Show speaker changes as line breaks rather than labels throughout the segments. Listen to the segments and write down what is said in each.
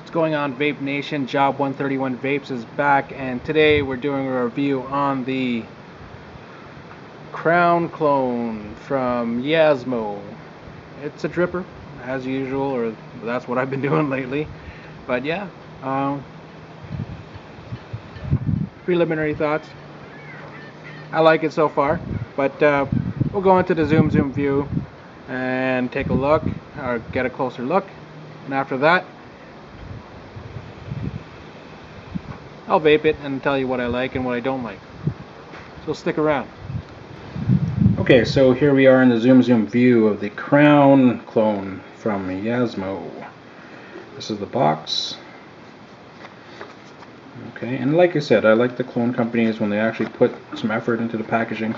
What's going on, Vape Nation? Job 131 Vapes is back, and today we're doing a review on the Crown clone from Yeahsmo. It's a dripper, as usual, or that's what I've been doing lately. But yeah, preliminary thoughts. I like it so far, but we'll go into the zoom view and take a look, or get a closer look, and after that I'll vape it and tell you what I like and what I don't like. So stick around. Okay, so here we are in the zoom view of the Crown clone from Yeahsmo. This is the box. Okay, and like I said, I like the clone companies when they actually put some effort into the packaging.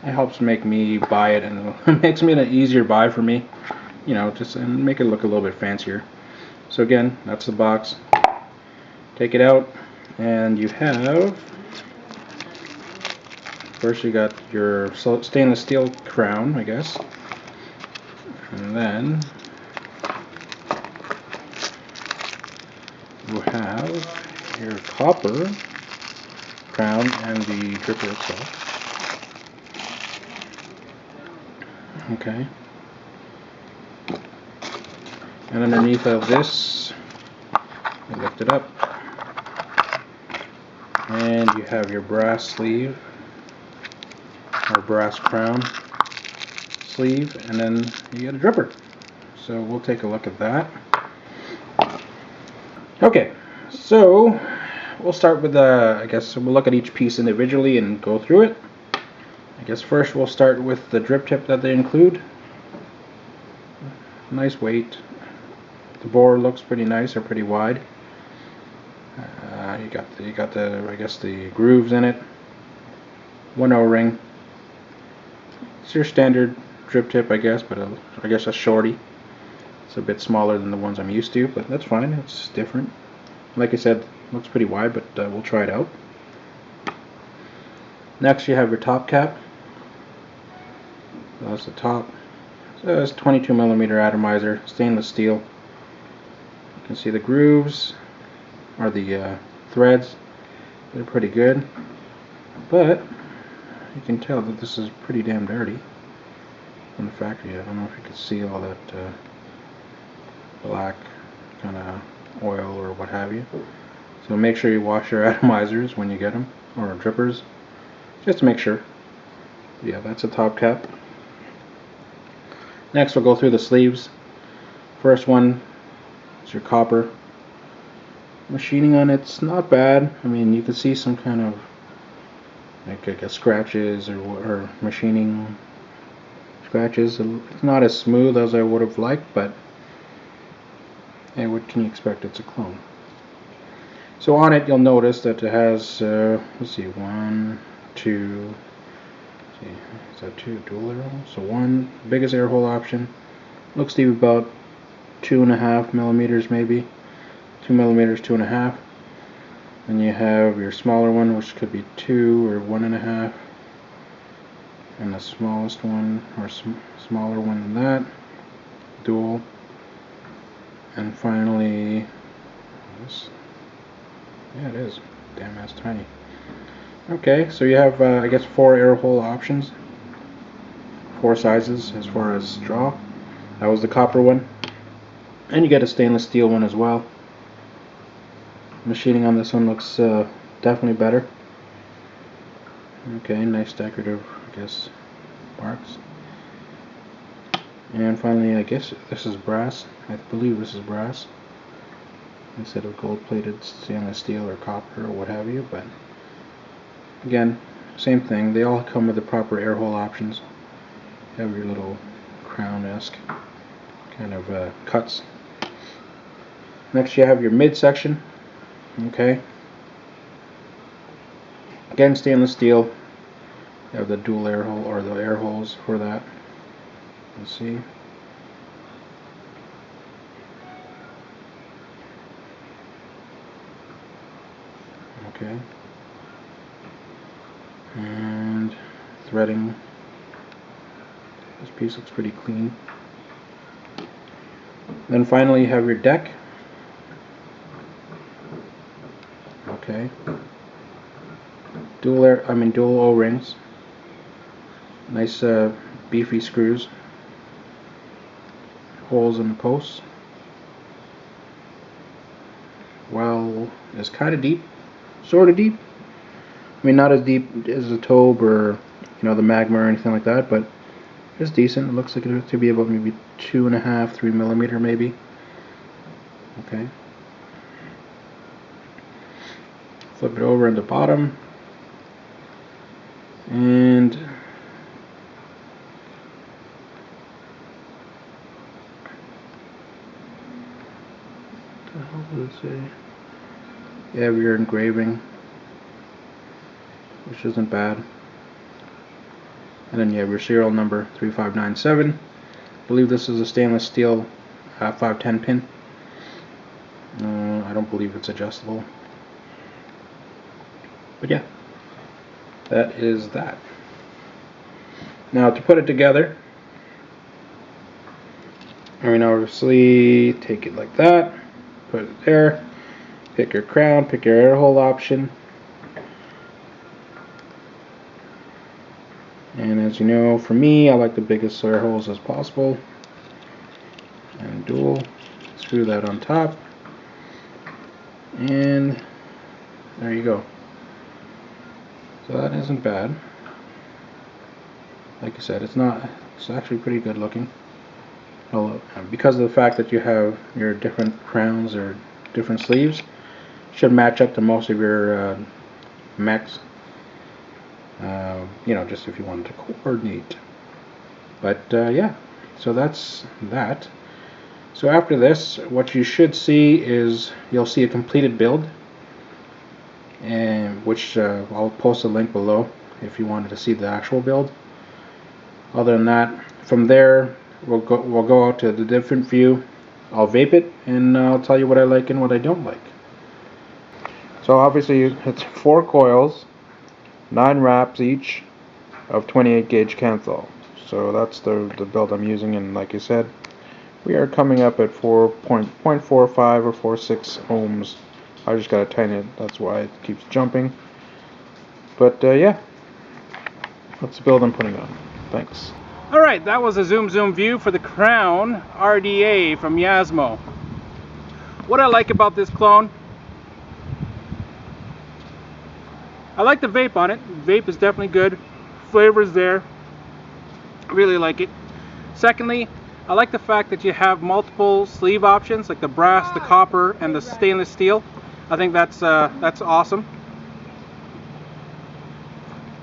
It helps make me buy it, and it makes it an easier buy for me. You know, just and make it look a little bit fancier. So again, that's the box. Take it out, and you have, first you got your stainless steel crown, I guess, and then you have your copper crown and the dripper itself. Okay, and underneath of this, you lift it up, and you have your brass sleeve, or brass crown sleeve, and then you get a dripper. So we'll take a look at that. Okay, so we'll start with I guess we'll look at each piece individually and go through it. I guess first we'll start with the drip tip that they include. Nice weight. The bore looks pretty nice, or pretty wide. You got the I guess the grooves in it. One O-ring. It's your standard drip tip, I guess, but I guess a shorty. It's a bit smaller than the ones I'm used to, but that's fine. It's different. Like I said, looks pretty wide, but we'll try it out. Next, you have your top cap. So that's the top. So it's 22mm atomizer, stainless steel. You can see the grooves, or the threads. They're pretty good, but you can tell that this is pretty damn dirty from the factory. I don't know if you can see all that black kind of oil or what have you. So make sure you wash your atomizers when you get them, or drippers, just to make sure. Yeah, that's a top cap. Next we'll go through the sleeves. First one is your copper. Machining on it's not bad. I mean, you can see some kind of like I guess scratches or machining scratches. It's not as smooth as I would have liked, but hey, what can you expect? It's a clone. So on it, you'll notice that it has let's see, one, two. See, is that two dual air holes? So one, biggest air hole option, looks to be about 2.5 millimeters, maybe 2 millimeters, 2.5. Then you have your smaller one, which could be 2 or 1.5, and the smallest one, or smaller one than that, dual. And finally, this, yeah, it is. Damn, that's tiny. Okay, so you have, I guess, 4 air hole options, 4 sizes as far as straw. That was the copper one, and you get a stainless steel one as well. Machining on this one looks definitely better. Okay, nice decorative, I guess, marks. And finally, I guess this is brass. I believe this is brass instead of gold-plated stainless steel or copper or what have you. But again, same thing. They all come with the proper air hole options. You have your little crown-esque kind of cuts. Next, you have your midsection. Okay. Again, stainless steel. You have the dual air hole, or the air holes for that. Let's see. Okay. And threading. This piece looks pretty clean. Then finally you have your deck. Okay. Dual O-rings. Nice beefy screws. Holes in the posts. Well, it's kind of deep, sort of deep. I mean, not as deep as the Tobe or the Magma or anything like that, but it's decent. It looks like it to be about maybe 2.5, 3 millimeter maybe. Okay. Flip it over at the bottom, and what the hell does it say? You have your engraving, which isn't bad, and then you have your serial number 3597. I believe this is a stainless steel 510 pin. I don't believe it's adjustable. But yeah, that is that. Now to put it together, obviously take it like that, put it there, pick your crown, pick your air hole option, and as you know, for me, I like the biggest air holes as possible, and dual, screw that on top, and there you go. So that isn't bad. Like I said, it's actually pretty good looking. Because of the fact that you have your different crowns or different sleeves, should match up to most of your mechs. Just if you wanted to coordinate. But yeah, so that's that. So after this, what you should see is you'll see a completed build, and which I'll post a link below if you wanted to see the actual build. Other than that, from there we'll go out to the different view. I'll vape it and I'll tell you what I like and what I don't like. So obviously it's 4 coils, 9 wraps each of 28 gauge Kanthal. So that's the build I'm using, and like I said, we are coming up at 4.45 or 4.6 ohms. I just gotta tighten it, that's why it keeps jumping. But yeah, that's the build I'm putting on. Thanks.
Alright, that was a zoom view for the Crown RDA from Yeahsmo. What I like about this clone, I like the vape on it. Vape is definitely good. Flavor's there. I really like it. Secondly, I like the fact that you have multiple sleeve options, like the brass, the copper, and the stainless steel. I think that's awesome.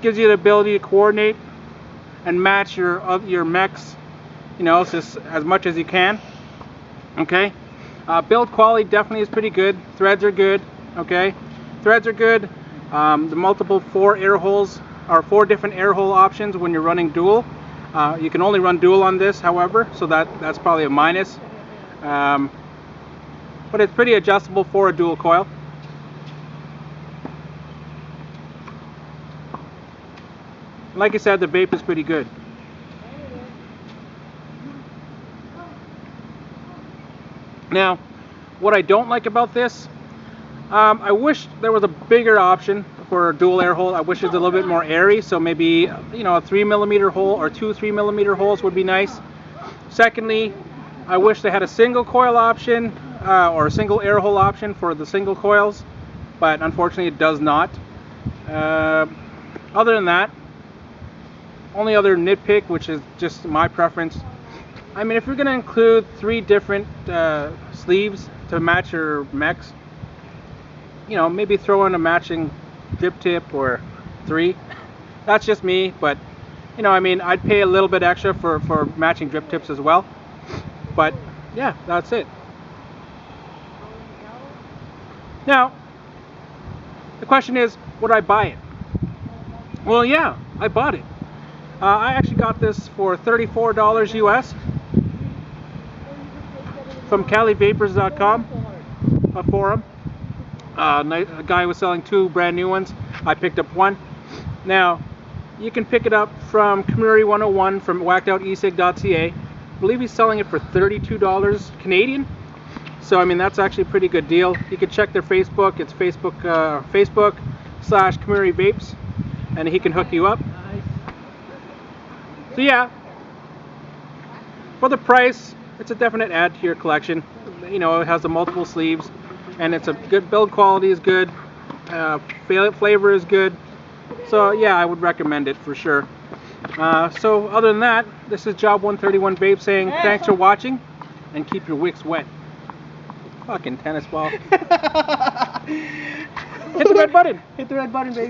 Gives you the ability to coordinate and match your mechs, just as much as you can. Okay. Build quality definitely is pretty good. Threads are good. Okay. Threads are good. The multiple 4 air holes are 4 different air hole options when you're running dual. You can only run dual on this, however, so that's probably a minus. But it's pretty adjustable for a dual coil. Like I said, the vape is pretty good. Now, what I don't like about this, I wish there was a bigger option for a dual air hole. I wish it was a little bit more airy, so maybe a 3mm hole or 2 3mm holes would be nice. Secondly, I wish they had a single coil option or a single air hole option for the single coils, but unfortunately it does not. Other than that, only other nitpick, which is just my preference, if you're going to include 3 different sleeves to match your mechs, maybe throw in a matching drip tip or 3. That's just me, but I'd pay a little bit extra for matching drip tips as well. But yeah, that's it. Now, the question is, would I buy it? Well, yeah, I bought it. I actually got this for $34 US from CaliVapors.com, a forum. A guy was selling 2 brand new ones. I picked up 1. Now, you can pick it up from Community 101 from whackedoutesig.ca. I believe he's selling it for $32 Canadian. So I mean, that's actually a pretty good deal. You can check their Facebook. It's Facebook.com/Kamuri Vapes, and he can hook you up. So yeah, for the price, it's a definite add to your collection. You know, it has the multiple sleeves, and it's a good build quality is good, flavor is good. So yeah, I would recommend it for sure. So other than that, this is Job 131 Vape saying thanks for watching, and keep your wicks wet. Fucking tennis ball. Hit the red button.
Hit the red button, baby.